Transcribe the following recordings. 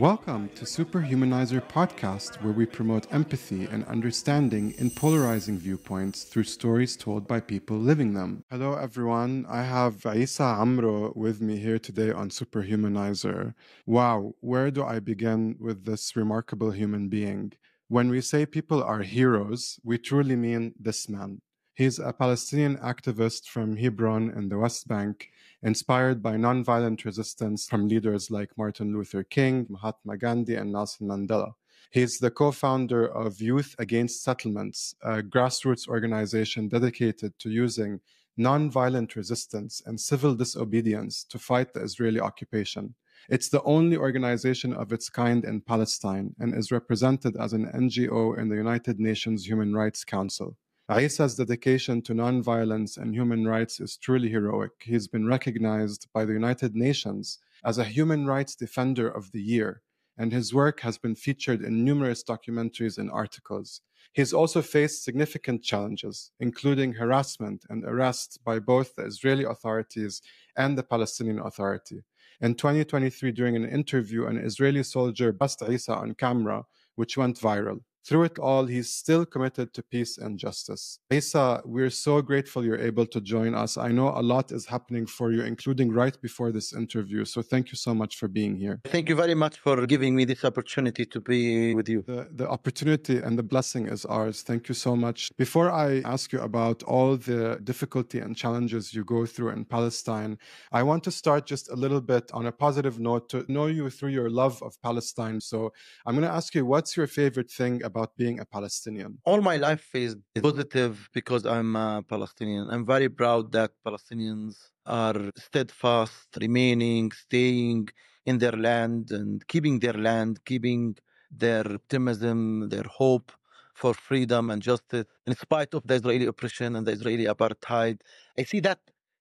Welcome to Superhumanizer Podcast, where we promote empathy and understanding in polarizing viewpoints through stories told by people living them. Hello, everyone. I have Issa Amro with me here today on Superhumanizer. Wow, where do I begin with this remarkable human being? When we say people are heroes, we truly mean this man. He's a Palestinian activist from Hebron in the West Bank, inspired by nonviolent resistance from leaders like Martin Luther King, Mahatma Gandhi, and Nelson Mandela. He's the co-founder of Youth Against Settlements, a grassroots organization dedicated to using nonviolent resistance and civil disobedience to fight the Israeli occupation. It's the only organization of its kind in Palestine and is represented as an NGO in the United Nations Human Rights Council. Issa's dedication to nonviolence and human rights is truly heroic. He's been recognized by the United Nations as a Human Rights Defender of the Year, and his work has been featured in numerous documentaries and articles. He's also faced significant challenges, including harassment and arrest by both the Israeli authorities and the Palestinian Authority. In 2023, during an interview, an Israeli soldier bust Issa on camera, which went viral. Through it all, he's still committed to peace and justice. Issa, we're so grateful you're able to join us. I know a lot is happening for you, including right before this interview. So thank you so much for being here. Thank you very much for giving me this opportunity to be with you. The opportunity and the blessing is ours. Thank you so much. Before I ask you about all the difficulty and challenges you go through in Palestine, I want to start just a little bit on a positive note to know you through your love of Palestine. So I'm going to ask you, what's your favorite thing about being a Palestinian? All my life is positive because I'm a Palestinian. I'm very proud that Palestinians are steadfast, remaining, staying in their land and keeping their land, keeping their optimism, their hope for freedom and justice in spite of the Israeli oppression and the Israeli apartheid. I see that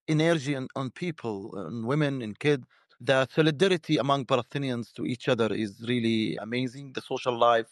energy on people, on women and kids. The solidarity among Palestinians to each other is really amazing. The social life.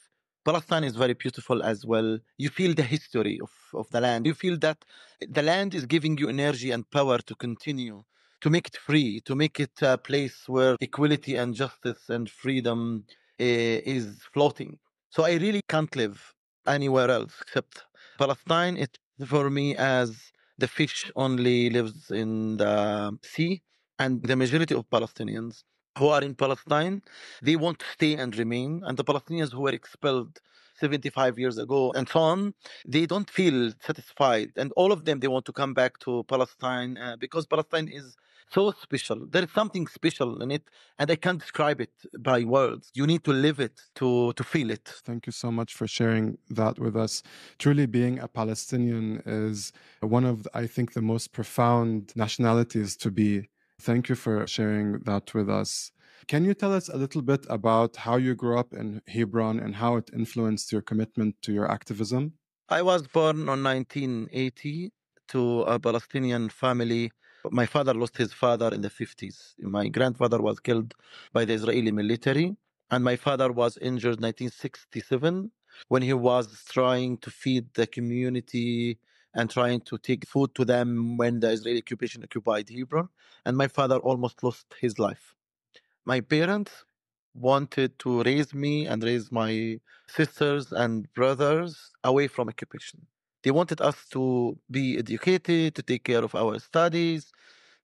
Palestine is very beautiful as well. You feel the history of the land. You feel that the land is giving you energy and power to continue, to make it free, to make it a place where equality and justice and freedom is floating. So I really can't live anywhere else except Palestine. It's for me as the fish only lives in the sea, and the majority of Palestinians who are in Palestine, they want to stay and remain. And the Palestinians who were expelled 75 years ago and so on, they don't feel satisfied. And all of them, they want to come back to Palestine because Palestine is so special. There is something special in it, and I can't describe it by words. You need to live it to feel it. Thank you so much for sharing that with us. Truly, being a Palestinian is one of, I think, the most profound nationalities to be. Thank you for sharing that with us. Can you tell us a little bit about how you grew up in Hebron and how it influenced your commitment to your activism? I was born on 1980 to a Palestinian family. My father lost his father in the 50s. My grandfather was killed by the Israeli military, and my father was injured 1967 when he was trying to feed the community and trying to take food to them when the Israeli occupation occupied Hebron. And my father almost lost his life. My parents wanted to raise me and raise my sisters and brothers away from occupation. They wanted us to be educated, to take care of our studies,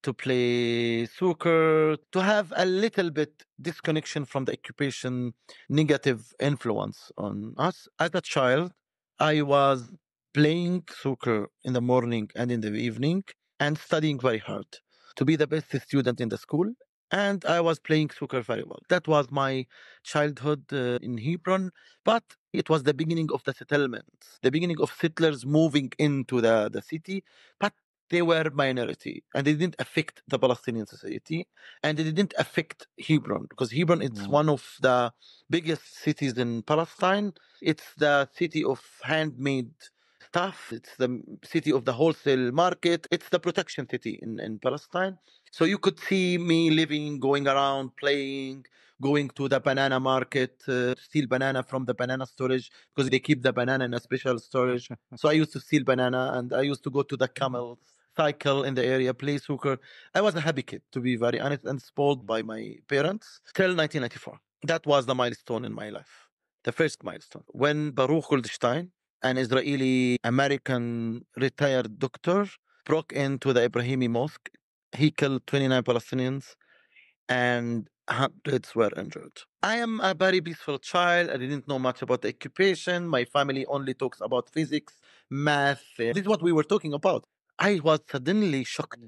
to play soccer, to have a little bit disconnection from the occupation negative influence on us. As a child, I was playing soccer in the morning and in the evening and studying very hard to be the best student in the school. And I was playing soccer very well. That was my childhood in Hebron. But it was the beginning of the settlements, the beginning of settlers moving into the city. But they were minority and they didn't affect the Palestinian society, and they didn't affect Hebron because Hebron is one of the biggest cities in Palestine. It's the city of handmade stuff. It's the city of the wholesale market. It's the protection city in Palestine. So you could see me living, going around, playing, going to the banana market, steal banana from the banana storage because they keep the banana in a special storage. So I used to steal banana, and I used to go to the camels, cycle in the area, play soccer. I was a happy kid, to be very honest, and spoiled by my parents till 1994. That was the milestone in my life. The first milestone. When Baruch Goldstein, an Israeli-American retired doctor, broke into the Ibrahimi Mosque. He killed 29 Palestinians and hundreds were injured. I am a very peaceful child. I didn't know much about the occupation. My family only talks about physics, math. This is what we were talking about. I was suddenly shocked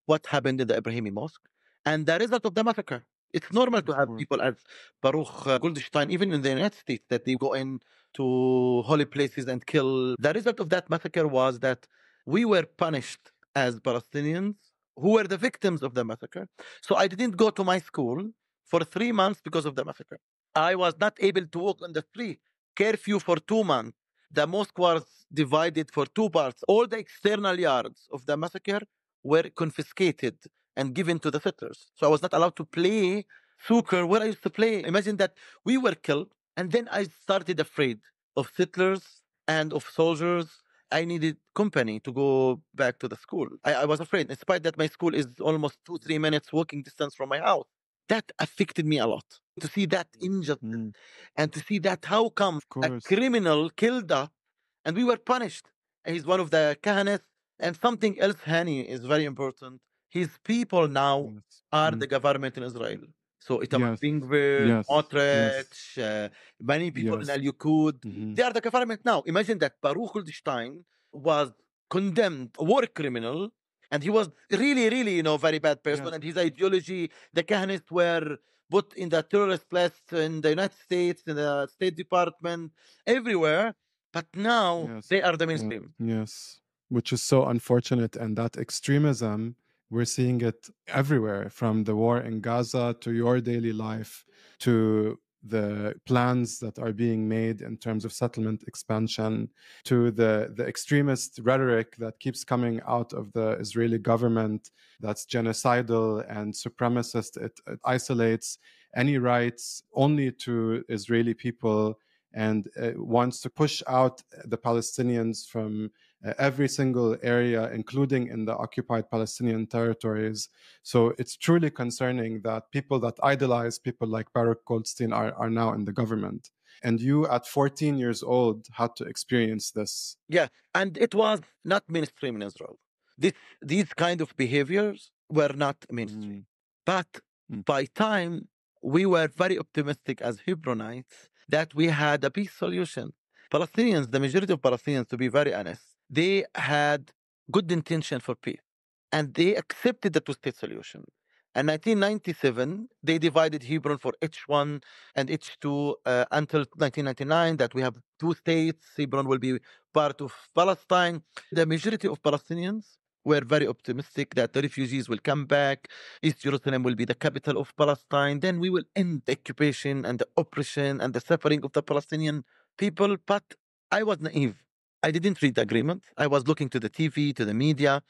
what happened in the Ibrahimi Mosque and the result of the massacre. It's normal to have people as Baruch Goldstein, even in the United States, that they go in to holy places and kill. The result of that massacre was that we were punished as Palestinians who were the victims of the massacre. So I didn't go to my school for 3 months because of the massacre. I was not able to walk on the street. Curfew for 2 months. The mosque was divided for two parts. All the external yards of the massacre were confiscated and given to the settlers. So I was not allowed to play soccer where I used to play. Imagine that we were killed, and then I started afraid of settlers and of soldiers. I needed company to go back to the school. I was afraid, despite that my school is almost 2-3 minutes walking distance from my house. That affected me a lot. To see that injustice and to see that how come a criminal killed us and we were punished. And he's one of the kahanas. And something else, Hani, is very important. His people now are the government in Israel. So Itamar Ben-Gvir, Smotrich, many people in Al-Likud, they are the government now. Imagine that Baruch Goldstein was condemned, a war criminal, and he was really, really, very bad person. And his ideology, the Kahanists were put in the terrorist list in the United States, in the State Department, everywhere. But now they are the mainstream. Yes, which is so unfortunate. And that extremism, we're seeing it everywhere, from the war in Gaza to your daily life to the plans that are being made in terms of settlement expansion, to the extremist rhetoric that keeps coming out of the Israeli government that's genocidal and supremacist. It isolates any rights only to Israeli people and wants to push out the Palestinians from every single area, including in the occupied Palestinian territories. So it's truly concerning that people that idolize people like Baruch Goldstein are now in the government. And you, at 14 years old, had to experience this. Yeah, and it was not mainstream in Israel. These kind of behaviors were not mainstream. But by time, we were very optimistic as Hebronites that we had a peace solution. Palestinians, the majority of Palestinians, to be very honest, they had good intention for peace. And they accepted the two-state solution. In 1997, they divided Hebron for H1 and H2 until 1999, that we have two states. Hebron will be part of Palestine. The majority of Palestinians were very optimistic that the refugees will come back. East Jerusalem will be the capital of Palestine. Then we will end the occupation and the oppression and the suffering of the Palestinian people. But I was naive. I didn't read the agreement. I was looking to the TV, to the media.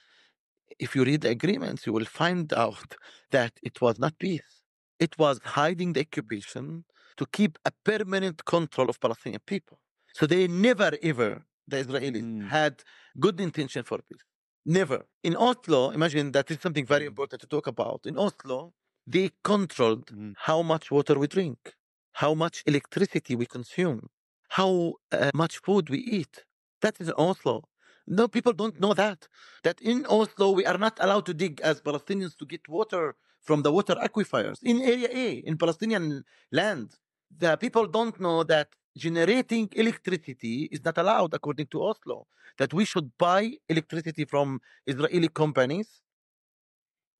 If you read the agreements, you will find out that it was not peace. It was hiding the occupation to keep a permanent control of Palestinian people. So they never, ever, the Israelis, had good intention for peace. Never. In Oslo, imagine that is something very important to talk about. In Oslo, they controlled how much water we drink, how much electricity we consume, how much food we eat. That is in Oslo. No, people don't know that. That in Oslo, we are not allowed to dig as Palestinians to get water from the water aquifers. In Area A, in Palestinian land, the people don't know that generating electricity is not allowed according to Oslo. That we should buy electricity from Israeli companies.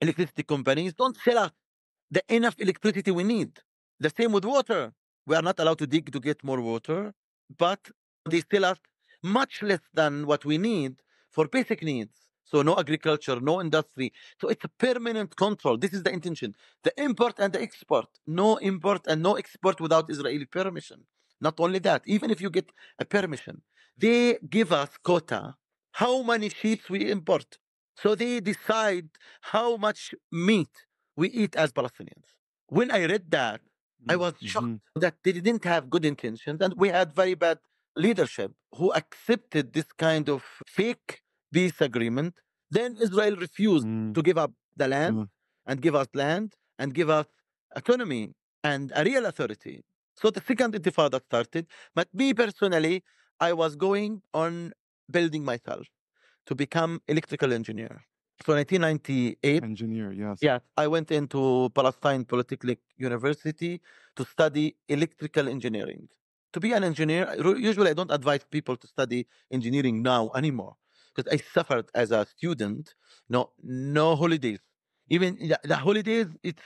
Electricity companies don't sell us the enough electricity we need. The same with water. We are not allowed to dig to get more water, but they sell us much less than what we need for basic needs. So no agriculture, no industry. So it's a permanent control. This is the intention. The import and the export. No import and no export without Israeli permission. Not only that, even if you get a permission, they give us quota, how many sheep we import. So they decide how much meat we eat as Palestinians. When I read that, I was shocked that they didn't have good intentions and we had very bad leadership who accepted this kind of fake peace agreement. Then Israel refused to give up the land and give us land and give us autonomy. and a real authority. So the second intifada started, but me personally, I was going on building myself to become electrical engineer. So 1998, Engineer, yes. yeah, I went into Palestine Polytechnic University to study electrical engineering. To be an engineer, usually I don't advise people to study engineering now anymore because I suffered as a student. No holidays. Even the holidays, it's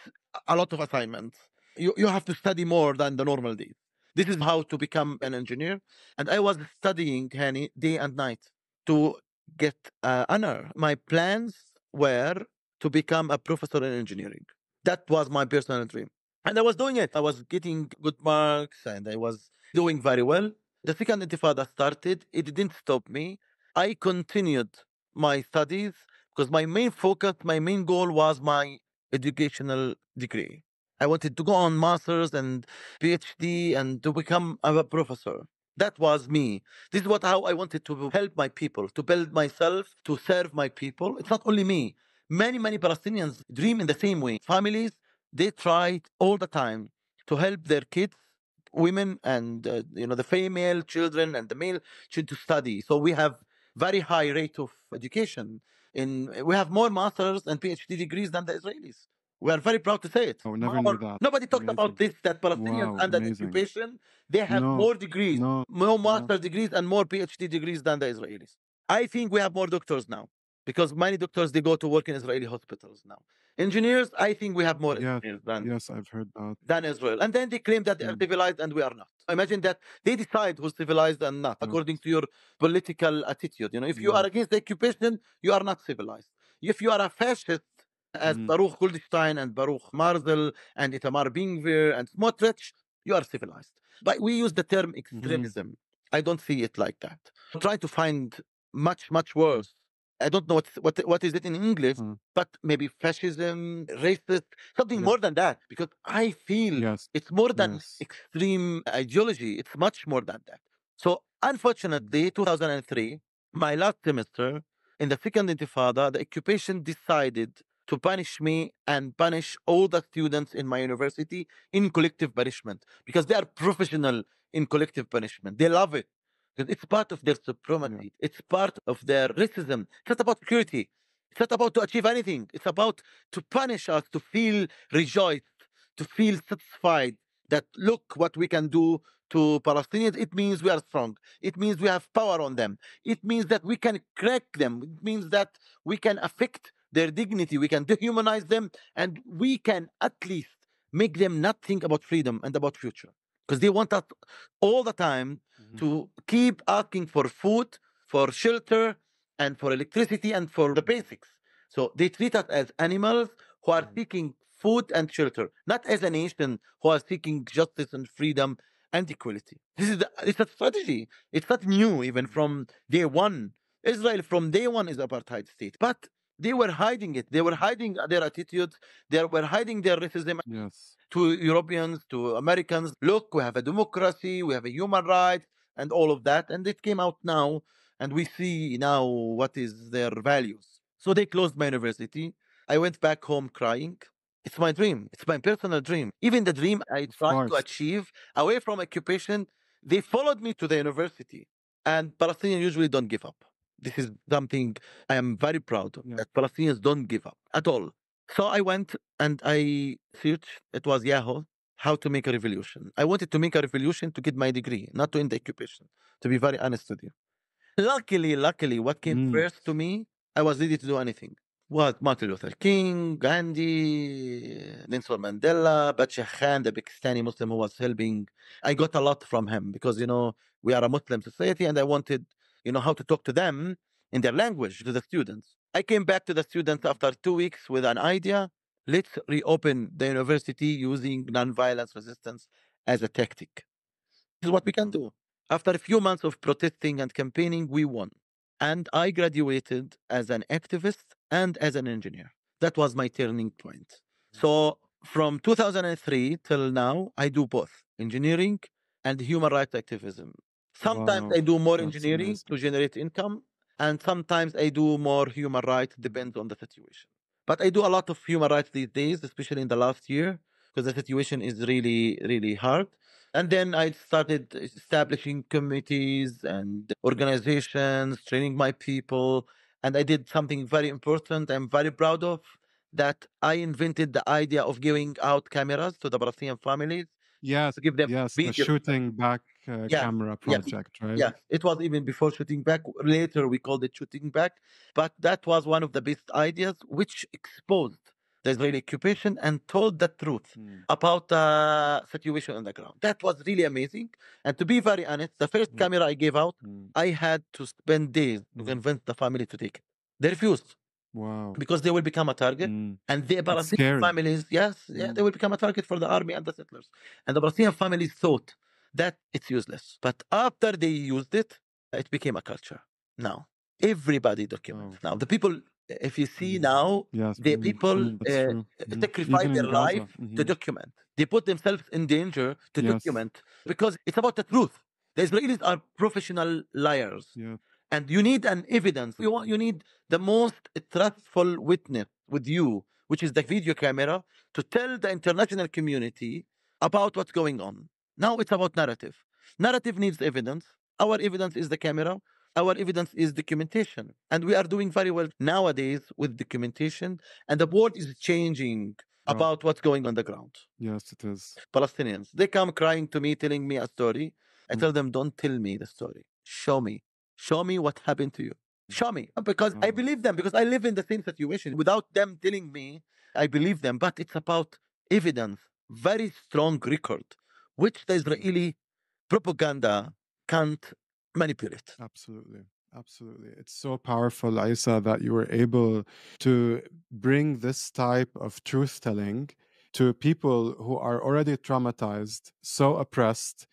a lot of assignments. You have to study more than the normal days. This is how to become an engineer. And I was studying, Hani, day and night to get honor. My plans were to become a professor in engineering. That was my personal dream. And I was doing it. I was getting good marks and I was doing very well. The second intifada started. It didn't stop me. I continued my studies because my main focus, my main goal was my educational degree. I wanted to go on master's and PhD and to become a professor. That was me. This is how I wanted to help my people, to build myself, to serve my people. It's not only me. Many Palestinians dream in the same way. Families, they try all the time to help their kids, women, and the female children and the male children to study. So we have very high rate of education. We have more masters and PhD degrees than the Israelis. We are very proud to say it. Oh, never knew that. Nobody talked Amazing. about this, that Palestinians Wow, under amazing. occupation, they have more degrees, more master's degrees and more PhD degrees than the Israelis. I think we have more doctors now because many doctors, they go to work in Israeli hospitals now. Engineers, I think we have more engineers Yes, I've heard that. than Israel. And then they claim that they are civilized and we are not. Imagine that they decide who's civilized and not according to your political attitude. If you are against the occupation, you are not civilized. If you are a fascist, as Baruch Goldstein and Baruch Marzel and Itamar Ben-Gvir and Smotrich, you are civilized. But we use the term extremism. I don't see it like that. Try to find much worse. I don't know what is it in English, but maybe fascism, racist, something more than that. Because I feel it's more than extreme ideology. It's much more than that. So unfortunately, 2003, my last semester in the second intifada, the occupation decided to punish me and punish all the students in my university in collective punishment because they are professional in collective punishment. They love it because it's part of their supremacy. It's part of their racism. It's not about security. It's not about to achieve anything. It's about to punish us, to feel rejoiced, to feel satisfied that look what we can do to Palestinians. It means we are strong. It means we have power on them. It means that we can crack them. It means that we can affect their dignity. We can dehumanize them, and we can at least make them not think about freedom and about future. Because they want us all the time to keep asking for food, for shelter, and for electricity, and for the basics. So they treat us as animals who are seeking food and shelter, not as a nation who are seeking justice and freedom and equality. It's a strategy. It's not new even from day one. Israel from day one is apartheid state. But they were hiding it. They were hiding their attitudes. They were hiding their racism to Europeans, to Americans. Look, we have a democracy, we have a human rights, and all of that. And it came out now, and we see now what is their values. So they closed my university. I went back home crying. It's my dream. It's my personal dream. Even the dream I tried to achieve away from occupation, they followed me to the university. And Palestinians usually don't give up. This is something I am very proud of, that Palestinians don't give up at all. So I went and I searched, it was Yahoo, how to make a revolution. I wanted to make a revolution to get my degree, not to end the occupation, to be very honest with you. Luckily, what came first to me, I was ready to do anything. What Martin Luther King, Gandhi, Nelson Mandela, Bacha Khan, the Pakistani Muslim who was helping. I got a lot from him because, we are a Muslim society and I wanted, how to talk to them in their language, to the students. I came back to the students after 2 weeks with an idea. Let's reopen the university using nonviolence resistance as a tactic. This is what we can do. After a few months of protesting and campaigning, we won. And I graduated as an activist and as an engineer. That was my turning point. So from 2003 till now, I do both engineering and human rights activism. Sometimes I do more engineering to generate income, and sometimes I do more human rights, depends on the situation. But I do a lot of human rights these days, especially in the last year, because the situation is really, really hard. And then I started establishing committees and organizations, training my people. And I did something very important I'm very proud of, that I invented the idea of giving out cameras to the Palestinian families Yes, to give them yes, the video. shooting back Yes, camera yes, project, right? yes. It was even before shooting back. Later, we called it shooting back. But that was one of the best ideas, which exposed the Israeli occupation and told the truth Mm. about the situation on the ground. That was really amazing. And to be very honest, the first camera I gave out, I had to spend days to convince the family to take it. They refused. Wow. Because they will become a target. And the Palestinian scary. families, yes, they will become a target for the army and the settlers. And the Palestinian families thought that it's useless. But after they used it, it became a culture. Now, everybody documents. Now, the people, if you see now, Yes, the people that's true. sacrifice Even their in Gaza. life to document. They put themselves in danger to Yes. document because it's about the truth. The Israelis are professional liars. Yeah. And you need an evidence. You need the most trustful witness with you, which is the video camera, to tell the international community about what's going on. Now it's about narrative. Narrative needs evidence. Our evidence is the camera. Our evidence is documentation. And we are doing very well nowadays with documentation. And the world is changing about what's going on the ground. Yes, it is. Palestinians, they come crying to me, telling me a story. I tell them, don't tell me the story. Show me. Show me what happened to you. Show me. Because I believe them, because I live in the same situation. Without them telling me, I believe them. But it's about evidence, very strong record, which the Israeli propaganda can't manipulate. Absolutely. Absolutely. It's so powerful, Isa, that you were able to bring this type of truth telling to people who are already traumatized, so oppressed.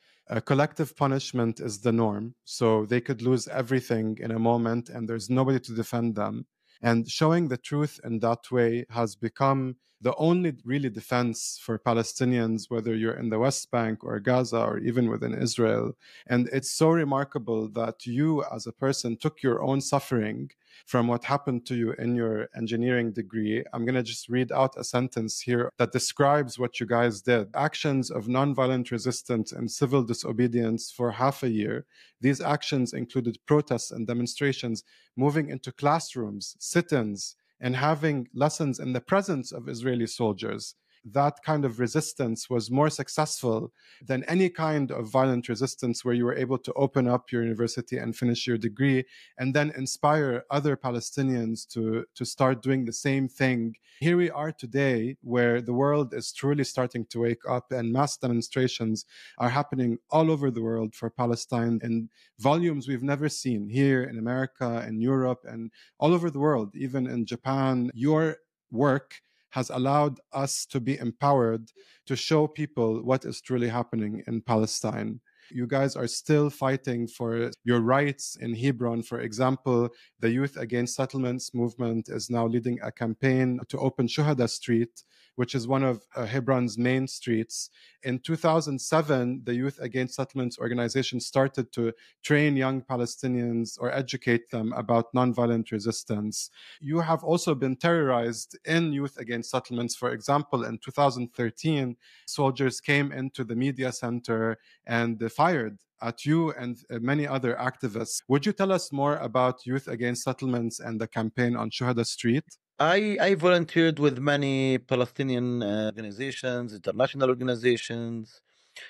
Collective punishment is the norm. So they could lose everything in a moment and there's nobody to defend them. And showing the truth in that way has become the only really defense for Palestinians, whether you're in the West Bank or Gaza or even within Israel. And it's so remarkable that you, as a person, took your own suffering from what happened to you in your engineering degree. I'm going to just read out a sentence here that describes what you guys did. Actions of nonviolent resistance and civil disobedience for half a year. These actions included protests and demonstrations, moving into classrooms, sit-ins, and having lessons in the presence of Israeli soldiers. That kind of resistance was more successful than any kind of violent resistance where you were able to open up your university and finish your degree and then inspire other Palestinians to start doing the same thing. Here we are today where the world is truly starting to wake up and mass demonstrations are happening all over the world for Palestine in volumes we've never seen here in America and Europe and all over the world, even in Japan. Your work has allowed us to be empowered to show people what is truly happening in Palestine. You guys are still fighting for your rights in Hebron. For example, the Youth Against Settlements movement is now leading a campaign to open Shuhada Street, which is one of Hebron's main streets. In 2007, the Youth Against Settlements organization started to train young Palestinians or educate them about nonviolent resistance. You have also been terrorized in Youth Against Settlements. For example, in 2013, soldiers came into the media center and fired at you and many other activists. Would you tell us more about Youth Against Settlements and the campaign on Shuhada Street? I volunteered with many Palestinian organizations, international organizations,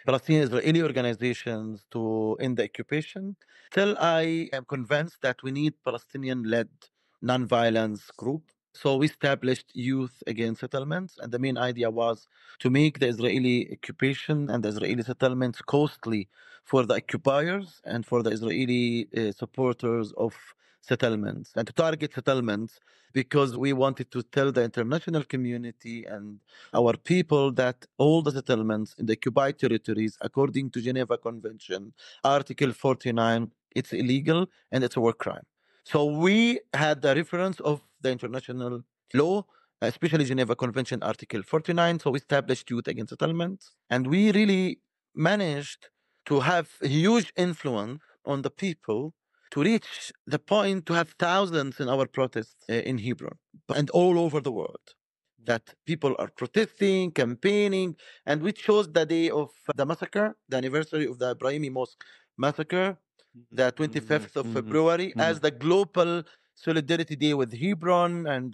Palestinian Israeli organizations to end the occupation till I am convinced that we need Palestinian led nonviolence group. So we established Youth Against Settlements, and the main idea was to make the Israeli occupation and the Israeli settlements costly for the occupiers and for the Israeli supporters of settlements, and to target settlements because we wanted to tell the international community and our people that all the settlements in the occupied territories, according to Geneva Convention, Article 49, it's illegal and it's a war crime. So we had the reference of the international law, especially Geneva Convention, Article 49. So we established Youth Against Settlements, and we really managed to have huge influence on the people to reach the point to have thousands in our protests in Hebron and all over the world. that people are protesting, campaigning, and which shows the day of the massacre, the anniversary of the Ibrahimi Mosque massacre, the 25th of February, as the global solidarity day with Hebron and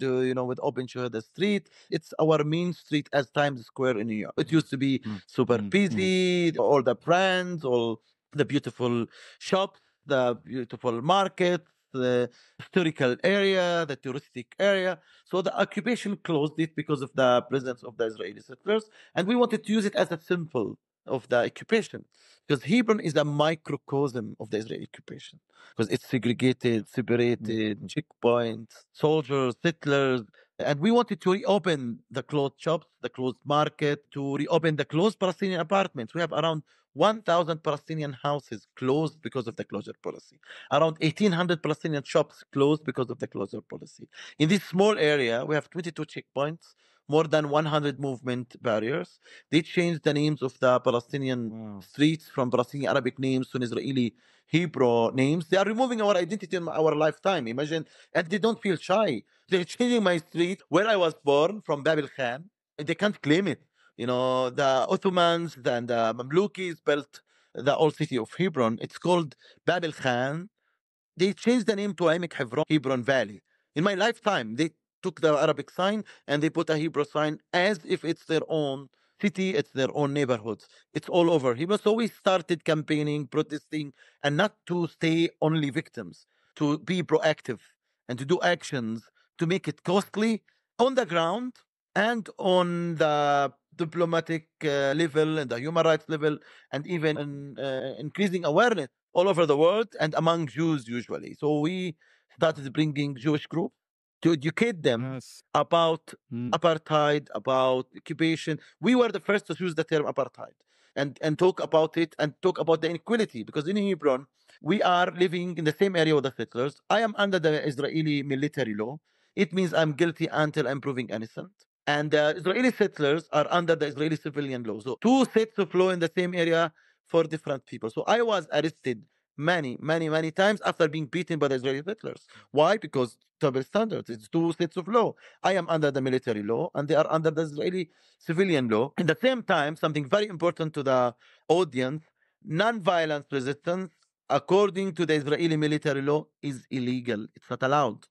with Open Shahada Street. It's our main street as Times Square in New York. It used to be super busy, all the brands, all the beautiful shops, the beautiful markets, the historical area, the touristic area. So the occupation closed it because of the presence of the Israeli settlers, and we wanted to use it as a symbol of the occupation, because Hebron is a microcosm of the Israeli occupation, because it's segregated, separated, checkpoints, soldiers, settlers. And we wanted to reopen the closed shops, the closed market, to reopen the closed Palestinian apartments. We have around 1,000 Palestinian houses closed because of the closure policy. Around 1,800 Palestinian shops closed because of the closure policy. In this small area, we have 22 checkpoints, more than 100 movement barriers. They changed the names of the Palestinian streets from Palestinian Arabic names to Israeli Hebrew names. They are removing our identity in our lifetime. Imagine, and they don't feel shy. They're changing my street where I was born from Babel Khan. And they can't claim it. The Ottomans and the Mamlukis built the old city of Hebron. It's called Babel Khan. They changed the name to Amek Hebron Valley. In my lifetime, they took the Arabic sign and they put a Hebrew sign as if it's their own city, it's their own neighborhoods. It's all over Hebron. So we started campaigning, protesting, and not to stay only victims, to be proactive and to do actions to make it costly on the ground and on the diplomatic level and the human rights level, and even in, increasing awareness all over the world and among Jews usually. So we started bringing Jewish groups to educate them about apartheid, about occupation. We were the first to use the term apartheid and talk about it and talk about the inequality, because in Hebron, we are living in the same area with the settlers. I am under the Israeli military law. It means I'm guilty until I'm proven innocent. And the Israeli settlers are under the Israeli civilian law. So two sets of law in the same area for different people. So I was arrested many times after being beaten by the Israeli settlers. Why? Because double standards. It's two sets of law. I am under the military law and they are under the Israeli civilian law. At the same time, something very important to the audience, non-violent resistance, according to the Israeli military law, is illegal. It's not allowed.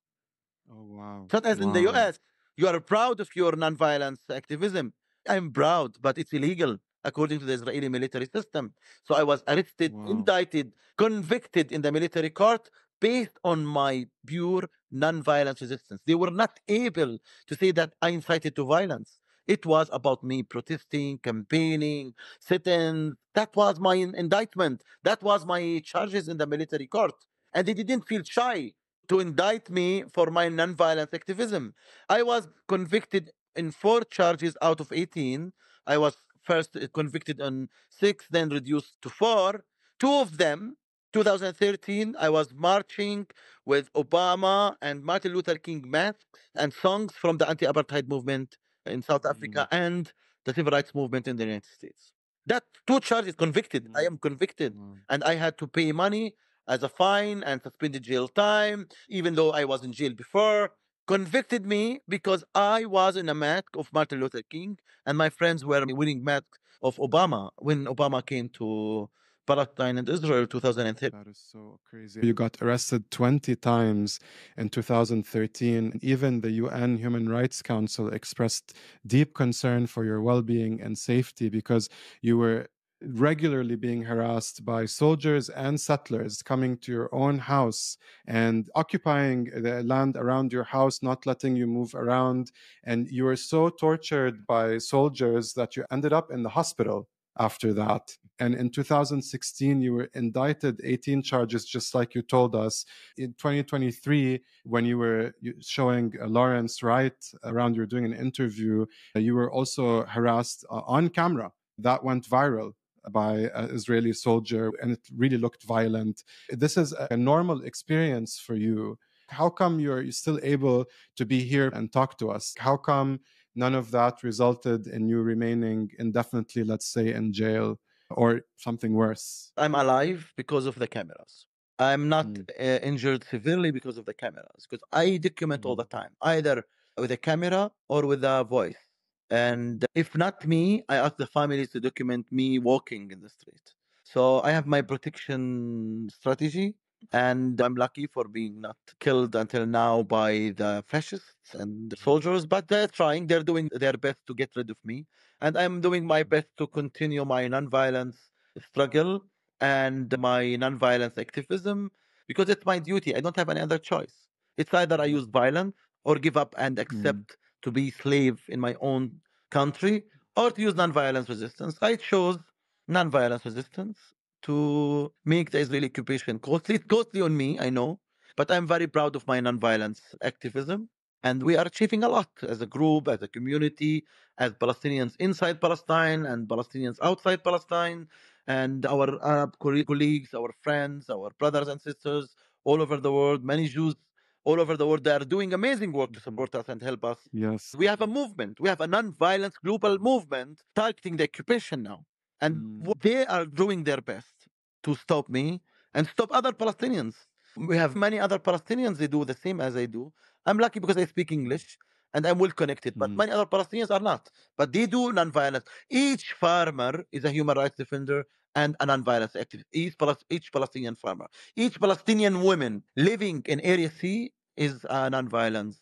Oh, wow. Such as in the US, you are proud of your non-violence activism. I'm proud, but it's illegal according to the Israeli military system. So I was arrested, indicted, convicted in the military court based on my pure non-violence resistance. They were not able to say that I incited to violence. It was about me protesting, campaigning, sitting. That was my indictment. That was my charges in the military court. And they didn't feel shy to indict me for my non-violent activism. I was convicted in 4 charges out of 18. I was first convicted on 6, then reduced to 4. 2 of them, 2013, I was marching with Obama and Martin Luther King masks and songs from the anti-apartheid movement in South Africa and the civil rights movement in the United States. That 2 charges convicted. I am convicted. And I had to pay money as a fine and suspended jail time, even though I was in jail before. Convicted me because I was in a mask of Martin Luther King and my friends were wearing masks of Obama when Obama came to Palestine and Israel 2013. That is so crazy. You got arrested 20 times in 2013. Even the UN Human Rights Council expressed deep concern for your well-being and safety because you were regularly being harassed by soldiers and settlers coming to your own house and occupying the land around your house, not letting you move around. And you were so tortured by soldiers that you ended up in the hospital after that. And in 2016, you were indicted 18 charges, just like you told us. In 2023, when you were showing Lawrence Wright around, you were doing an interview, you were also harassed on camera. That went viral by an Israeli soldier, and it really looked violent. This is a normal experience for you. How come you're still able to be here and talk to us? How come none of that resulted in you remaining indefinitely, let's say, in jail or something worse? I'm alive because of the cameras. I'm not injured severely because of the cameras, because I document all the time. Either with a camera or with a voice. And if not me, I ask the families to document me walking in the street. So I have my protection strategy, and I'm lucky for being not killed until now by the fascists and soldiers, but they're trying, they're doing their best to get rid of me. And I'm doing my best to continue my nonviolence struggle and my nonviolence activism because it's my duty. I don't have any other choice. It's either I use violence or give up and accept to be slave in my own country or to use nonviolence resistance. I chose nonviolence resistance to make the Israeli occupation costly. It's costly on me, I know, but I'm very proud of my nonviolence activism. And we are achieving a lot as a group, as a community, as Palestinians inside Palestine and Palestinians outside Palestine, and our Arab colleagues, our friends, our brothers and sisters all over the world, many Jews all over the world. They are doing amazing work to support us and help us. Yes. We have a movement. We have a non-violent global movement targeting the occupation now. And they are doing their best to stop me and stop other Palestinians. We have many other Palestinians, they do the same as I do. I'm lucky because I speak English and I'm well connected, but many other Palestinians are not. But they do non-violence. Each farmer is a human rights defender and a non-violence activist. Each Palestinian farmer. Each Palestinian woman living in Area C is a non-violence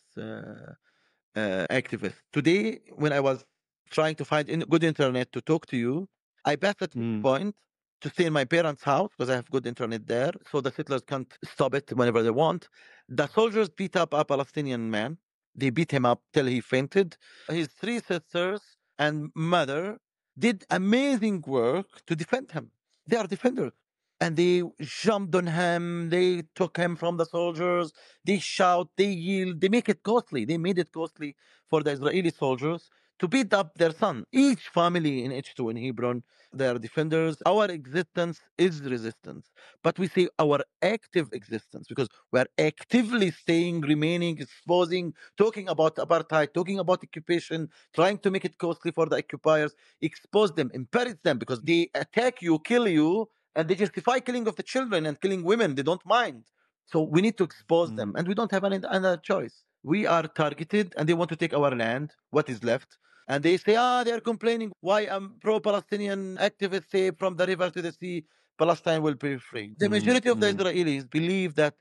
activist. Today, when I was trying to find good internet to talk to you, I passed at this point to stay in my parents' house because I have good internet there, so the settlers can't stop it whenever they want. The soldiers beat up a Palestinian man. They beat him up till he fainted. His three sisters and mother did amazing work to defend him. They are defenders. And they jumped on him. They took him from the soldiers. They shout, they yell, they make it costly. They made it costly for the Israeli soldiers to beat up their son. Each family in H2 in Hebron, they are defenders. Our existence is resistance. But we say our active existence because we are actively staying, remaining, exposing, talking about apartheid, talking about occupation, trying to make it costly for the occupiers, expose them, embarrass them because they attack you, kill you, and they justify killing of the children and killing women. They don't mind. So we need to expose them, and we don't have any other choice. We are targeted, and they want to take our land, what is left. And they say, they are complaining why pro-Palestinian activists say from the river to the sea, Palestine will be free. The majority of the Israelis believe that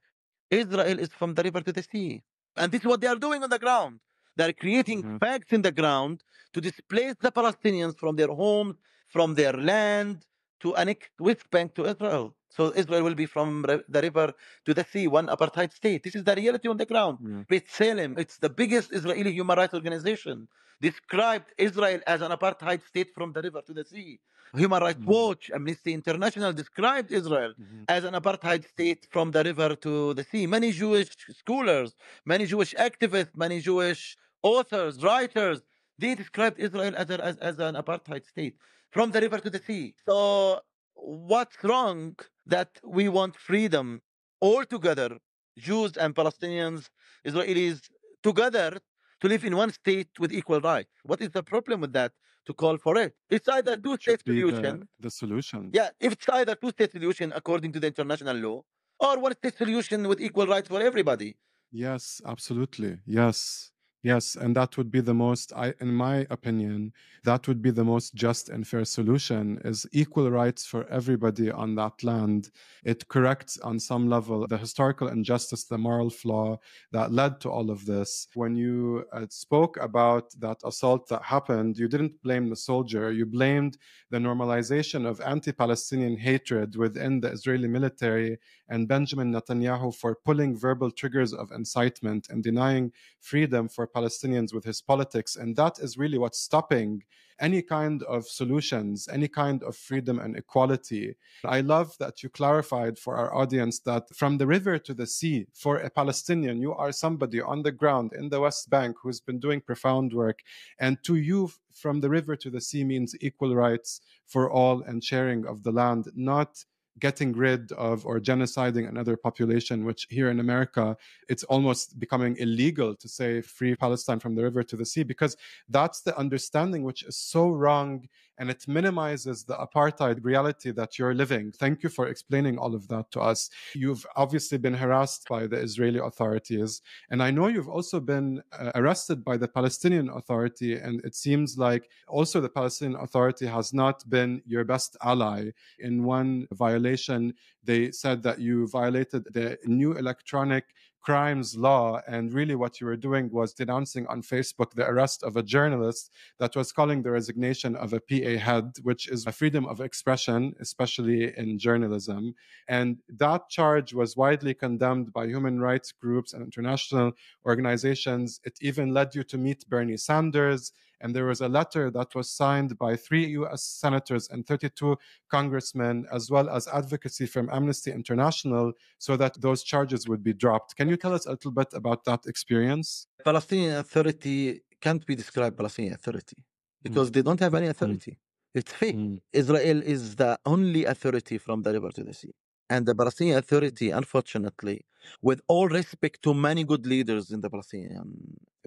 Israel is from the river to the sea. And this is what they are doing on the ground. They're creating facts in the ground to displace the Palestinians from their homes, from their land, to annex West Bank to Israel. So Israel will be from the river to the sea, one apartheid state. This is the reality on the ground. B'Tselem, it's the biggest Israeli human rights organization, described Israel as an apartheid state from the river to the sea. Human Rights Watch, Amnesty International described Israel as an apartheid state from the river to the sea. Many Jewish scholars, many Jewish activists, many Jewish authors, writers, they described Israel as an apartheid state from the river to the sea. So what's wrong that we want freedom all together, Jews and Palestinians, Israelis together to live in one state with equal rights? What is the problem with that to call for it? It's either two-state solution. The solution. Yeah, if it's either two-state solution according to the international law or one-state solution with equal rights for everybody. Yes, absolutely. Yes. Yes, and that would be the most, in my opinion, that would be the most just and fair solution is equal rights for everybody on that land. It corrects on some level the historical injustice, the moral flaw that led to all of this. When you spoke about that assault that happened, you didn't blame the soldier. You blamed the normalization of anti-Palestinian hatred within the Israeli military and Benjamin Netanyahu for pulling verbal triggers of incitement and denying freedom for Palestinians with his politics. And that is really what's stopping any kind of solutions, any kind of freedom and equality. I love that you clarified for our audience that from the river to the sea, for a Palestinian, you are somebody on the ground in the West Bank who's been doing profound work. And to you, from the river to the sea means equal rights for all and sharing of the land, not getting rid of or genociding another population, which here in America, it's almost becoming illegal to say free Palestine from the river to the sea, because that's the understanding which is so wrong and it minimizes the apartheid reality that you're living. Thank you for explaining all of that to us. You've obviously been harassed by the Israeli authorities, and I know you've also been arrested by the Palestinian Authority, and it seems like also the Palestinian Authority has not been your best ally. In one violation, they said that you violated the new electronic crimes law, and really what you were doing was denouncing on Facebook the arrest of a journalist that was calling the resignation of a PA head, which is a freedom of expression, especially in journalism. And that charge was widely condemned by human rights groups and international organizations. It even led you to meet Bernie Sanders. And there was a letter that was signed by 3 US senators and 32 congressmen, as well as advocacy from Amnesty International, so that those charges would be dropped. Can you tell us a little bit about that experience? Palestinian Authority can't be described Palestinian Authority because they don't have any authority. It's fake. Israel is the only authority from the river to the sea. And the Palestinian Authority, unfortunately, with all respect to many good leaders in the Palestinian,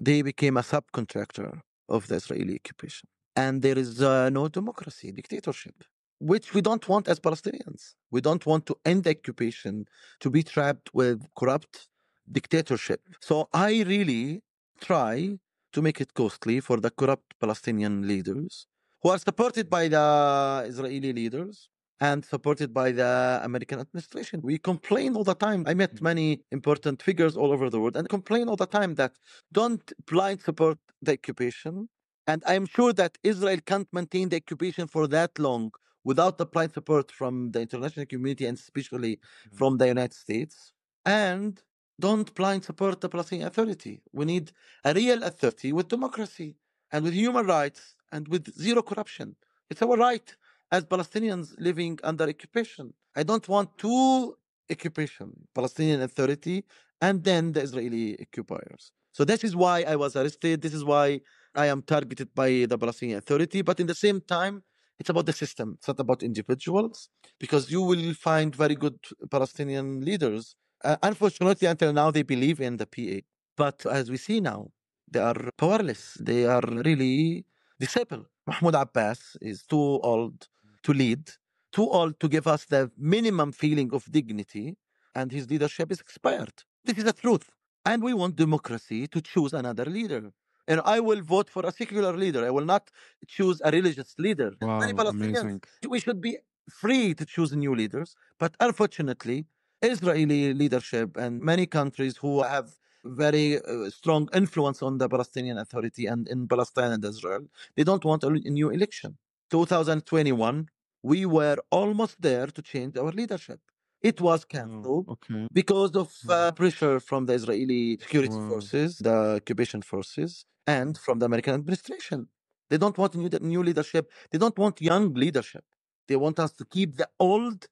they became a subcontractor of the Israeli occupation. And there is no democracy, dictatorship, which we don't want as Palestinians. We don't want to end the occupation, to be trapped with corrupt dictatorship. So I really try to make it costly for the corrupt Palestinian leaders who are supported by the Israeli leaders and supported by the American administration. We complain all the time. I met many important figures all over the world and complain all the time that don't blind support the occupation. And I'm sure that Israel can't maintain the occupation for that long without the blind support from the international community and especially from the United States. And don't blind support the Palestinian Authority. We need a real authority with democracy and with human rights and with zero corruption. It's our right as Palestinians living under occupation. I don't want two occupation, Palestinian Authority and then the Israeli occupiers. So this is why I was arrested. This is why I am targeted by the Palestinian Authority. But in the same time, it's about the system. It's not about individuals, because you will find very good Palestinian leaders. Unfortunately, until now, they believe in the PA. But as we see now, they are powerless. They are really disabled. Mahmoud Abbas is too old to lead, too old to give us the minimum feeling of dignity, and his leadership is expired. This is the truth. And we want democracy to choose another leader. And I will vote for a secular leader. I will not choose a religious leader. Wow, Many Palestinians, amazing. we should be free to choose new leaders. But unfortunately, Israeli leadership and many countries who have very strong influence on the Palestinian Authority and in Palestine and Israel, they don't want a new election. 2021, we were almost there to change our leadership. It was cancelled because of pressure from the Israeli security forces, the occupation forces, and from the American administration. They don't want new leadership. They don't want young leadership. They want us to keep the old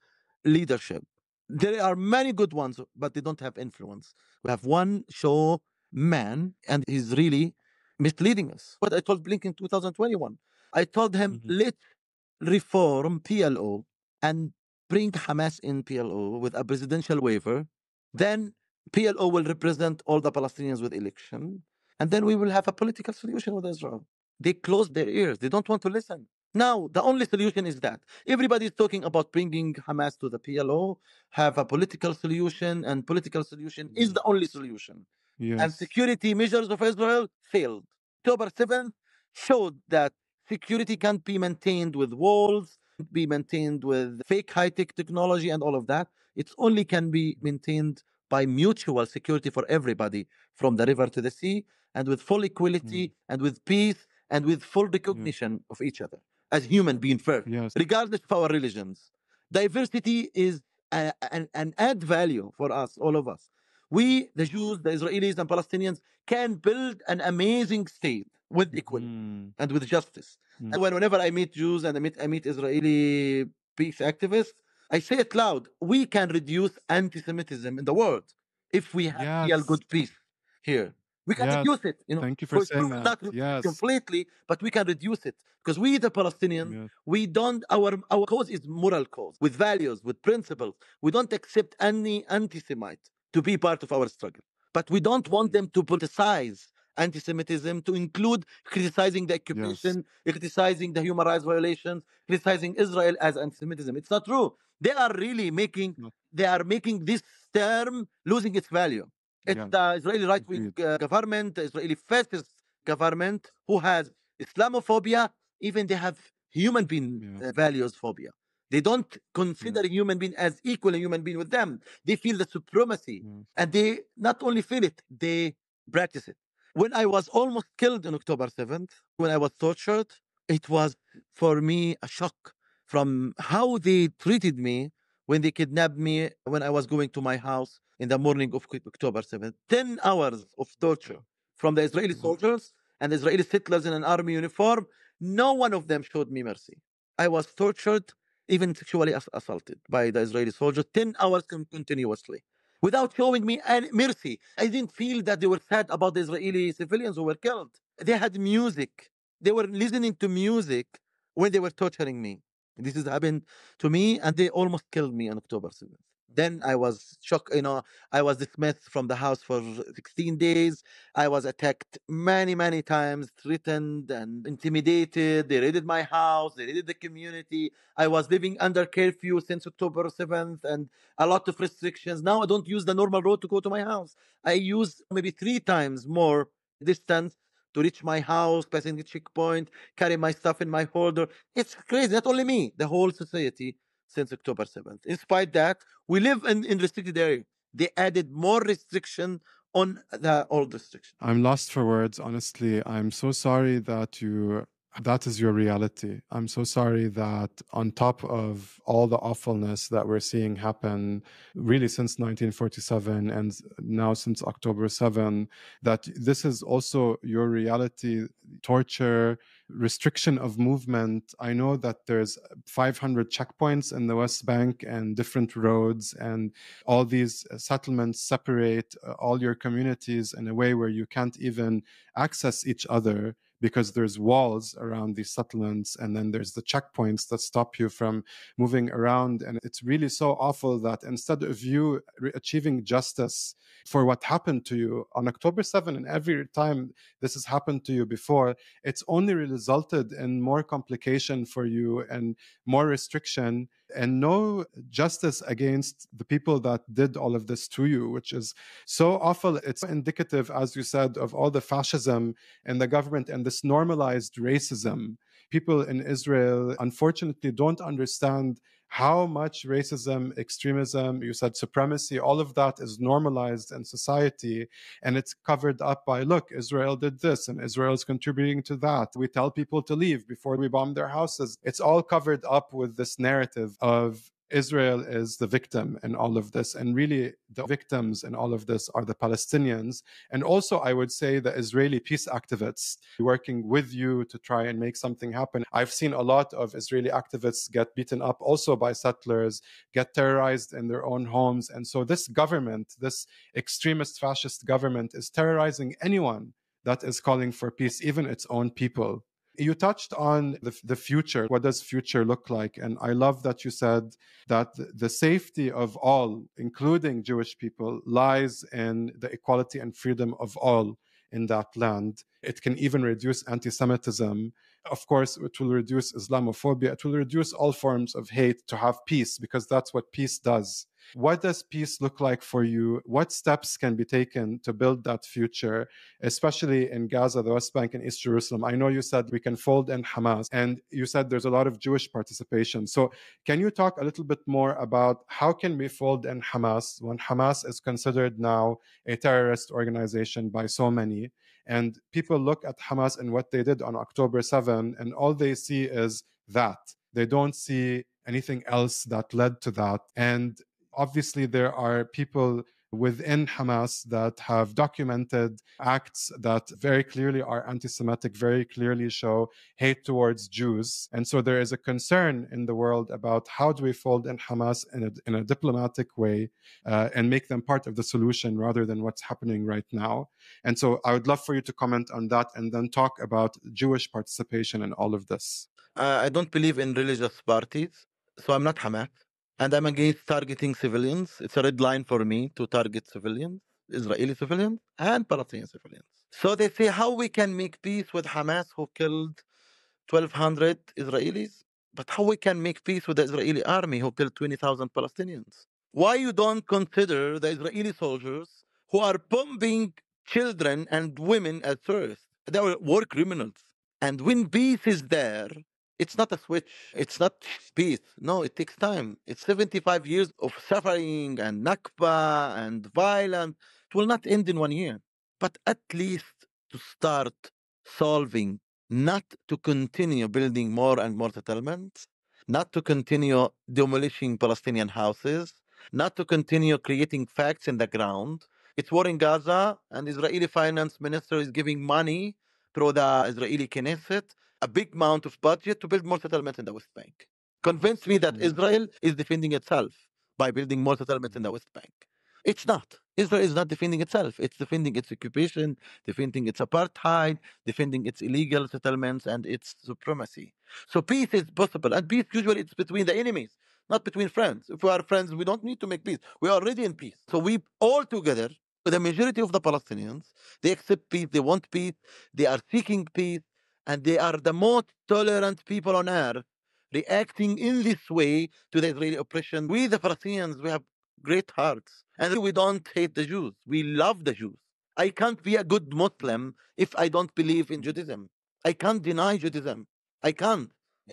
leadership. There are many good ones, but they don't have influence. We have one show man, and he's really misleading us. What I told Blinken in 2021, I told him, let's reform PLO and bring Hamas in PLO with a presidential waiver. Then PLO will represent all the Palestinians with election. And then we will have a political solution with Israel. They closed their ears. They don't want to listen. Now, the only solution is that everybody is talking about bringing Hamas to the PLO, have a political solution, and political solution is the only solution. Yes. And security measures of Israel failed. October 7th showed that security can't be maintained with walls, be maintained with fake high-tech technology and all of that. It only can be maintained by mutual security for everybody from the river to the sea, and with full equality and with peace and with full recognition of each other as human being first, regardless of our religions. Diversity is an add value for us, all of us. We, the Jews, the Israelis, and Palestinians, can build an amazing state with equality and with justice. And whenever I meet Jews and I meet Israeli peace activists, I say it loud: we can reduce anti-Semitism in the world if we have real good peace here. We can reduce it. Thank you for saying sure, that. not completely, but we can reduce it, because we, the Palestinians, we don't. Our cause is moral cause with values, with principles. We don't accept any anti-Semite to be part of our struggle, but we don't want them to politicize anti-Semitism to include criticizing the occupation, criticizing the human rights violations, criticizing Israel as anti-Semitism. It's not true. They are really making this term losing its value. It's the Israeli right-wing government, the Israeli fascist government who has Islamophobia. Even they have human being values phobia. They don't consider human being as equal a human being with them. They feel the supremacy, and they not only feel it, they practice it. When I was almost killed on October 7th, when I was tortured, it was for me a shock from how they treated me when they kidnapped me when I was going to my house in the morning of October 7th. 10 hours of torture from the Israeli soldiers and Israeli settlers in an army uniform. No one of them showed me mercy. I was tortured, even sexually assaulted by the Israeli soldiers, 10 hours continuously without showing me any mercy. I didn't feel that they were sad about the Israeli civilians who were killed. They had music. They were listening to music when they were torturing me. This has happened to me, and they almost killed me on October 7th. Then I was shocked. I was dismissed from the house for 16 days. I was attacked many, many times, threatened and intimidated. They raided my house. They raided the community. I was living under curfew since October 7th and a lot of restrictions. Now I don't use the normal road to go to my house. I use maybe 3 times more distance to reach my house, passing the checkpoint, carry my stuff in my holder. It's crazy. Not only me, the whole society since October 7th. Despite that, we live in restricted area. They added more restriction on the old restriction. I'm lost for words, honestly. I'm so sorry that that is your reality. I'm so sorry that on top of all the awfulness that we're seeing happen really since 1947 and now since October 7, that this is also your reality, torture, restriction of movement. I know that there's 500 checkpoints in the West Bank and different roads, and all these settlements separate all your communities in a way where you can't even access each other because there's walls around these settlements, and then there's the checkpoints that stop you from moving around. And it's really so awful that instead of you achieving justice for what happened to you on October 7, and every time this has happened to you before, it's only resulted in more complication for you and more restriction and no justice against the people that did all of this to you, which is so awful. It's indicative, as you said, of all the fascism in the government and this normalized racism. People in Israel, unfortunately, don't understand how much racism, extremism, you said supremacy, all of that is normalized in society. And it's covered up by, look, Israel did this and Israel is contributing to that. We tell people to leave before we bomb their houses. It's all covered up with this narrative of Israel is the victim in all of this. And really, the victims in all of this are the Palestinians. And also, I would say, the Israeli peace activists working with you to try and make something happen. I've seen a lot of Israeli activists get beaten up also by settlers, get terrorized in their own homes. And so this government, this extremist fascist government, is terrorizing anyone that is calling for peace, even its own people. You touched on the future. What does future look like? And I love that you said that the safety of all, including Jewish people, lies in the equality and freedom of all in that land. It can even reduce anti-Semitism. Of course, it will reduce Islamophobia. It will reduce all forms of hate to have peace, because that's what peace does. What does peace look like for you? What steps can be taken to build that future, especially in Gaza, the West Bank, and East Jerusalem? I know you said we can fold in Hamas, and you said there's a lot of Jewish participation. So can you talk a little bit more about how can we fold in Hamas when Hamas is considered now a terrorist organization by so many? And people look at Hamas and what they did on October 7, and all they see is that. They don't see anything else that led to that. And obviously, there are people within Hamas that have documented acts that very clearly are anti-Semitic, very clearly show hate towards Jews. And so there is a concern in the world about how do we fold in Hamas in a diplomatic way and make them part of the solution rather than what's happening right now. And so I would love for you to comment on that and then talk about Jewish participation in all of this. I don't believe in religious parties, so I'm not Hamas. And I'm against targeting civilians. It's a red line for me to target civilians, Israeli civilians and Palestinian civilians. So they say how we can make peace with Hamas who killed 1,200 Israelis, but how we can make peace with the Israeli army who killed 20,000 Palestinians? Why you don't consider the Israeli soldiers who are bombing children and women as terrorists? They are war criminals. And when peace is there, it's not a switch. It's not peace. No, it takes time. It's 75 years of suffering and Nakba and violence. It will not end in 1 year. But at least to start solving, not to continue building more and more settlements, not to continue demolishing Palestinian houses, not to continue creating facts in the ground. It's war in Gaza, and Israeli finance minister is giving money through the Israeli Knesset, a big amount of budget to build more settlements in the West Bank. Convince me that Israel is defending itself by building more settlements in the West Bank. It's not. Israel is not defending itself. It's defending its occupation, defending its apartheid, defending its illegal settlements and its supremacy. So peace is possible. And peace usually it's between the enemies, not between friends. If we are friends, we don't need to make peace. We are already in peace. So we all together, the majority of the Palestinians, they accept peace, they want peace, they are seeking peace, and they are the most tolerant people on earth reacting in this way to the Israeli oppression. We, the Palestinians, we have great hearts. And we don't hate the Jews. We love the Jews. I can't be a good Muslim if I don't believe in Judaism. I can't deny Judaism. I can't.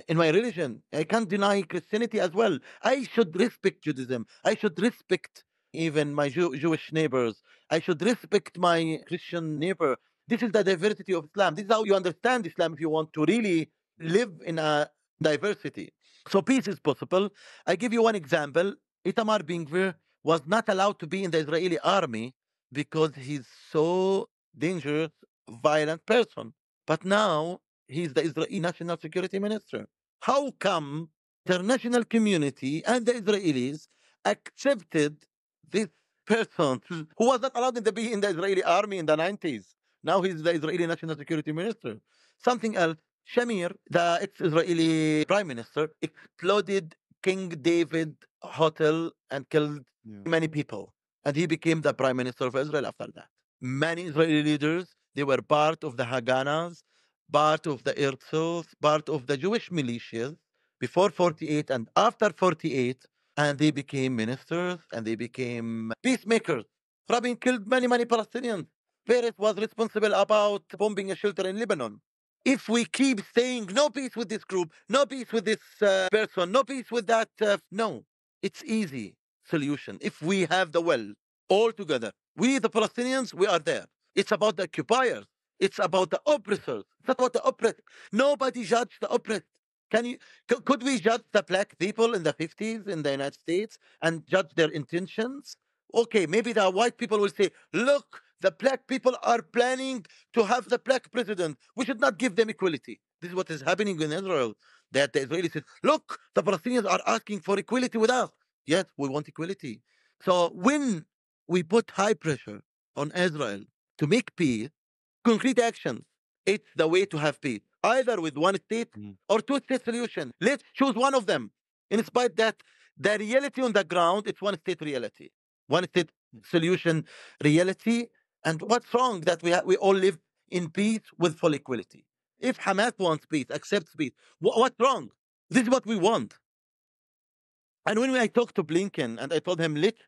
In my religion, I can't deny Christianity as well. I should respect Judaism. I should respect even my Jewish neighbors. I should respect my Christian neighbor. This is the diversity of Islam. This is how you understand Islam if you want to really live in a diversity. So peace is possible. I give you one example. Itamar Ben-Gvir was not allowed to be in the Israeli army because he's so dangerous, violent person. But now he's the Israeli National Security Minister. How come international community and the Israelis accepted this person who was not allowed to be in the Israeli army in the 90s? Now he's the Israeli National Security Minister. Something else. Shamir, the ex-Israeli prime minister, exploded King David Hotel and killed many people. And he became the prime minister of Israel after that. Many Israeli leaders, they were part of the Haganas, part of the Irtsos, part of the Jewish militias before 48 and after 48, and they became ministers and they became peacemakers. Rabin killed many, many Palestinians. Peres was responsible about bombing a shelter in Lebanon. If we keep saying no peace with this group, no peace with this person, no peace with that, no, it's easy solution. If we have the will all together, we the Palestinians, we are there. It's about the occupiers. It's about the oppressors. It's not about the oppressed. Nobody judged the oppressed. Could we judge the black people in the 50s in the United States and judge their intentions? Okay, maybe the white people will say, look, the black people are planning to have the black president. We should not give them equality. This is what is happening in Israel. That the Israelis said, look, the Palestinians are asking for equality with us. Yes, we want equality. So when we put high pressure on Israel to make peace, concrete actions, it's the way to have peace. Either with one state or two-state solution. Let's choose one of them. In spite that the reality on the ground, it's one state reality. One state solution reality. And what's wrong that we all live in peace with full equality? If Hamas wants peace, accepts peace, what's wrong? This is what we want. And when I talked to Blinken and I told him, let's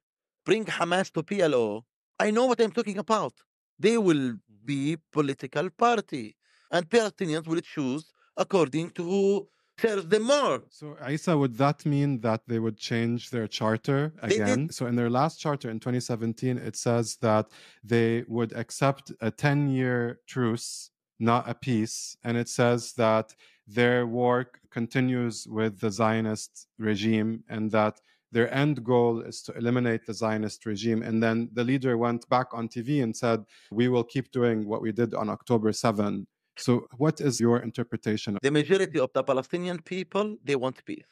bring Hamas to PLO, I know what I'm talking about. They will be political party. And Palestinians will choose according to who serves them more. So, Issa, would that mean that they would change their charter again? So, in their last charter in 2017, it says that they would accept a 10-year truce, not a peace. And it says that their work continues with the Zionist regime and that their end goal is to eliminate the Zionist regime. And then the leader went back on TV and said, we will keep doing what we did on October 7. So what is your interpretation? The majority of the Palestinian people, they want peace.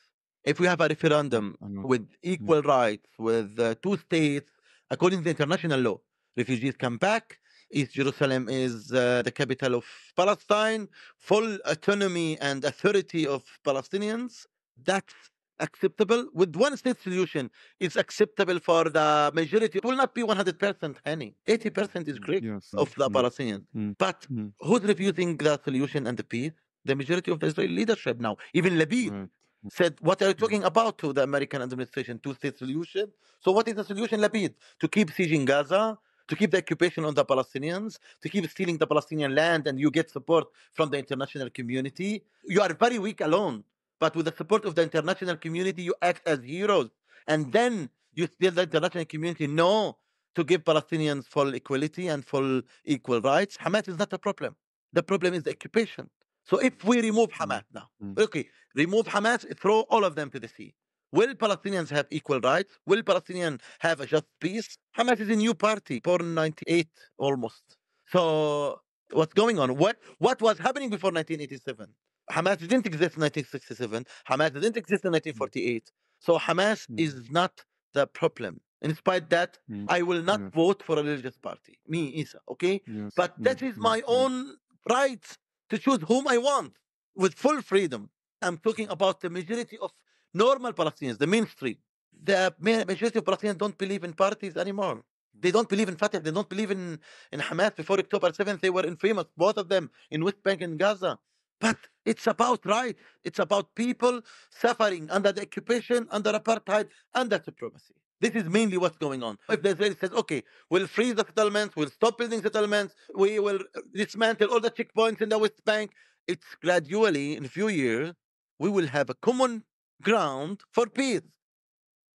If we have a referendum with equal rights, with 2 states, according to the international law, refugees come back, East Jerusalem is the capital of Palestine, full autonomy and authority of Palestinians, that's acceptable with one state solution. It's acceptable for the majority. It will not be 100%, Hani. 80% is great Yes. of the Palestinians. But who's refusing the solution and the peace? The majority of the Israeli leadership now. Even Labid Right. said, what are you talking about to the American administration? Two-state solution? So what is the solution, Labid? To keep sieging Gaza, to keep the occupation on the Palestinians, to keep stealing the Palestinian land, and you get support from the international community. You are very weak alone. But with the support of the international community, you act as heroes. And then you tell the international community no to give Palestinians full equality and full equal rights. Hamas is not a problem. The problem is the occupation. So if we remove Hamas now, okay, remove Hamas, throw all of them to the sea. Will Palestinians have equal rights? Will Palestinians have a just peace? Hamas is a new party, born in 98 almost. So what's going on? What was happening before 1987? Hamas didn't exist in 1967. Hamas didn't exist in 1948. So Hamas is not the problem. In spite that, I will not vote for a religious party. Me, Issa, okay? But that is my own right to choose whom I want with full freedom. I'm talking about the majority of normal Palestinians, the mainstream. The majority of Palestinians don't believe in parties anymore. They don't believe in Fatah. They don't believe in Hamas. Before October 7th, they were infamous, both of them, in West Bank and Gaza. But it's about rights. It's about people suffering under the occupation, under apartheid, under supremacy. This is mainly what's going on. If the Israelis says, okay, we'll freeze the settlements, we'll stop building settlements, we will dismantle all the checkpoints in the West Bank, it's gradually, in a few years, we will have a common ground for peace.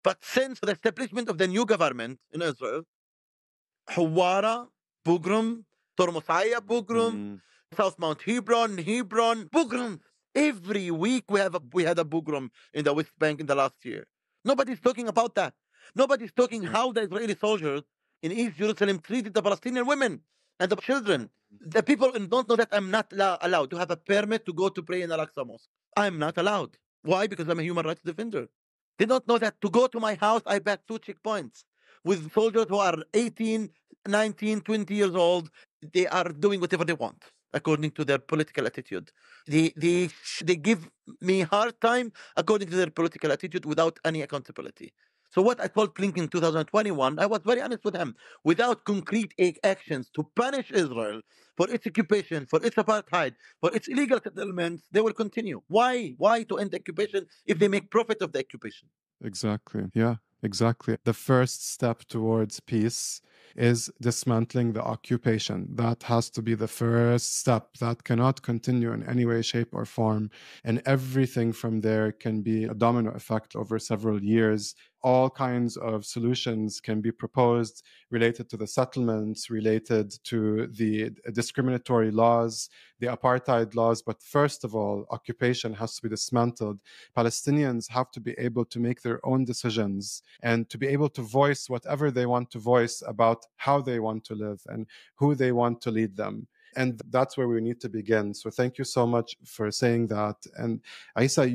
But since the establishment of the new government in Israel, Hawara, pogrom, Tormosaya pogrom, South Mount Hebron, pogrom. Every week we had a pogrom in the West Bank in the last year. Nobody's talking about that. Nobody's talking how the Israeli soldiers in East Jerusalem treated the Palestinian women and the children. The people don't know that I'm not allowed to have a permit to go to pray in Al-Aqsa Mosque. I'm not allowed. Why? Because I'm a human rights defender. They don't know that to go to my house, I pass 2 checkpoints with soldiers who are 18, 19, 20 years old. They are doing whatever they want according to their political attitude. They give me hard time according to their political attitude without any accountability. So what I told Blinken in 2021, I was very honest with him. Without concrete actions to punish Israel for its occupation, for its apartheid, for its illegal settlements, they will continue. Why? Why to end the occupation if they make profit of the occupation? Exactly. Yeah, exactly. The first step towards peace is dismantling the occupation. That has to be the first step. That cannot continue in any way, shape, or form. And everything from there can be a domino effect over several years. All kinds of solutions can be proposed related to the settlements, related to the discriminatory laws, the apartheid laws. But first of all, occupation has to be dismantled. Palestinians have to be able to make their own decisions and to be able to voice whatever they want to voice about how they want to live and who they want to lead them. And that's where we need to begin. So thank you so much for saying that. And Issa,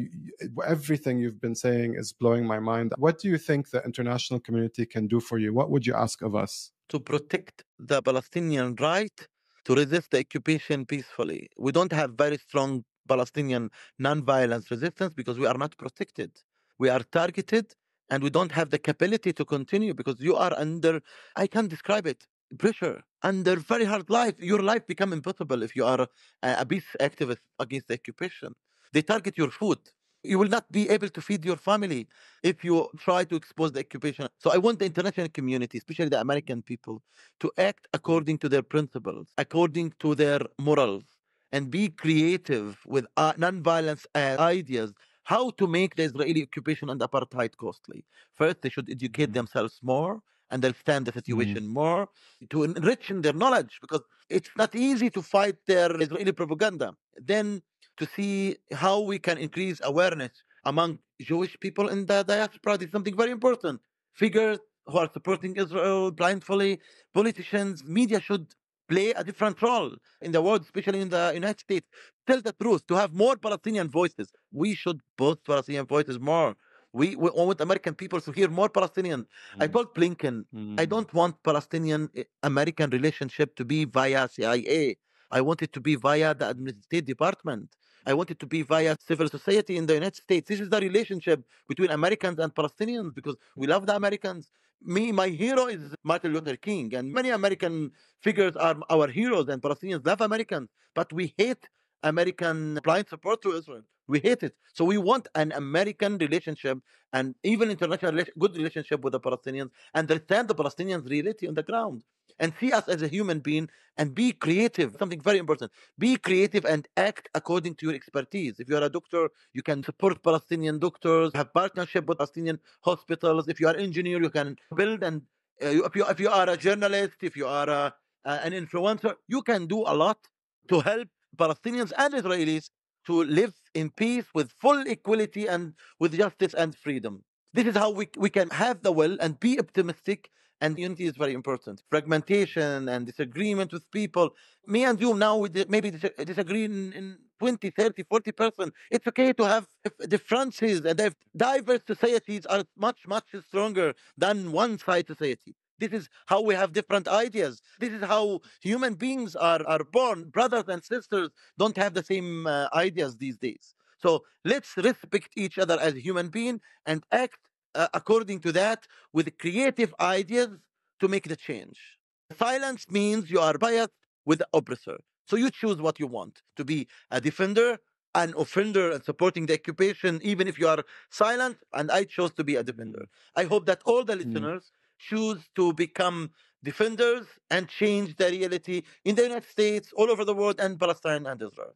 everything you've been saying is blowing my mind. What do you think the international community can do for you? What would you ask of us? To protect the Palestinian right to resist the occupation peacefully. We don't have very strong Palestinian non-violence resistance because we are not protected. We are targeted and we don't have the capability to continue because you are under, I can't describe it, pressure, under very hard life. Your life become impossible if you are a peace activist against the occupation. They target your food. You will not be able to feed your family if you try to expose the occupation. So I want the international community, especially the American people, to act according to their principles, according to their morals, and be creative with non-violence ideas how to make the Israeli occupation and apartheid costly. First, they should educate themselves more, understand the situation more, to enrich in their knowledge, because it's not easy to fight their Israeli propaganda. Then to see how we can increase awareness among Jewish people in the diaspora. This is something very important. Figures who are supporting Israel blindly, politicians, media should play a different role in the world, especially in the United States. Tell the truth, to have more Palestinian voices. We should boost Palestinian voices more. We want American people to hear more Palestinian. I told Blinken, I don't want Palestinian-American relationship to be via CIA. I want it to be via the State Department. I want it to be via civil society in the United States. This is the relationship between Americans and Palestinians because we love the Americans. My hero is Martin Luther King, and many American figures are our heroes, and Palestinians love Americans, but we hate American blind support to Israel. We hate it. So we want an American relationship and even international good relationship with the Palestinians, understand the Palestinians' reality on the ground, and see us as a human being and be creative. Something very important. Be creative and act according to your expertise. If you are a doctor, you can support Palestinian doctors, have partnership with Palestinian hospitals. If you are an engineer, you can build and if you are a journalist, if you are an influencer, you can do a lot to help Palestinians and Israelis to live in peace with full equality and with justice and freedom. This is how we can have the will and be optimistic. And unity is very important. Fragmentation and disagreement with people. Me and you now, we maybe disagree in 20, 30, 40%. It's okay to have differences, and diverse societies are much, much stronger than one side society. This is how we have different ideas. This is how human beings are born. Brothers and sisters don't have the same ideas these days. So let's respect each other as human beings and act according to that with creative ideas to make the change. Silence means you are biased with the oppressor. So you choose what you want to be a defender, an offender, and supporting the occupation, even if you are silent. And I chose to be a defender. I hope that all the listeners choose to become defenders and change the reality in the United States, all over the world, and Palestine and Israel.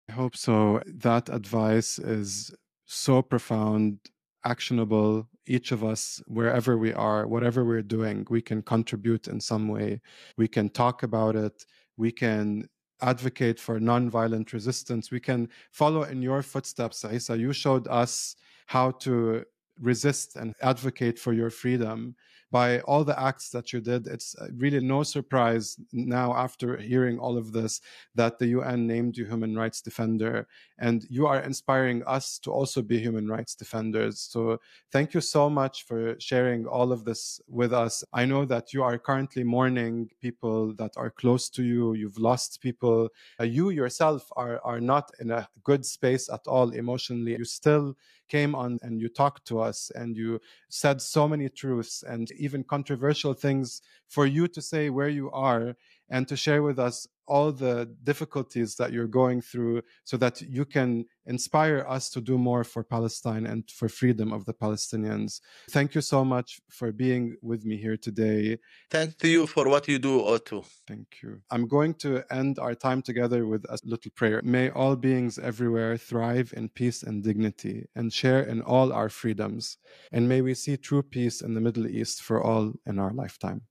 I hope so. That advice is so profound, actionable. Each of us, wherever we are, whatever we're doing, we can contribute in some way. We can talk about it. We can advocate for nonviolent resistance. We can follow in your footsteps, Issa. You showed us how to resist and advocate for your freedom by all the acts that you did. It's really no surprise now, after hearing all of this, that the UN named you human rights defender, and you are inspiring us to also be human rights defenders. So thank you so much for sharing all of this with us. I know that you are currently mourning people that are close to you. You've lost people. You yourself are not in a good space at all emotionally. You still came on and you talked to us and you said so many truths and even controversial things for you to say where you are and to share with us all the difficulties that you're going through so that you can inspire us to do more for Palestine and for freedom of the Palestinians. Thank you so much for being with me here today. Thanks to you for what you do, Otto. Thank you. I'm going to end our time together with a little prayer. May all beings everywhere thrive in peace and dignity and share in all our freedoms. And may we see true peace in the Middle East for all in our lifetime.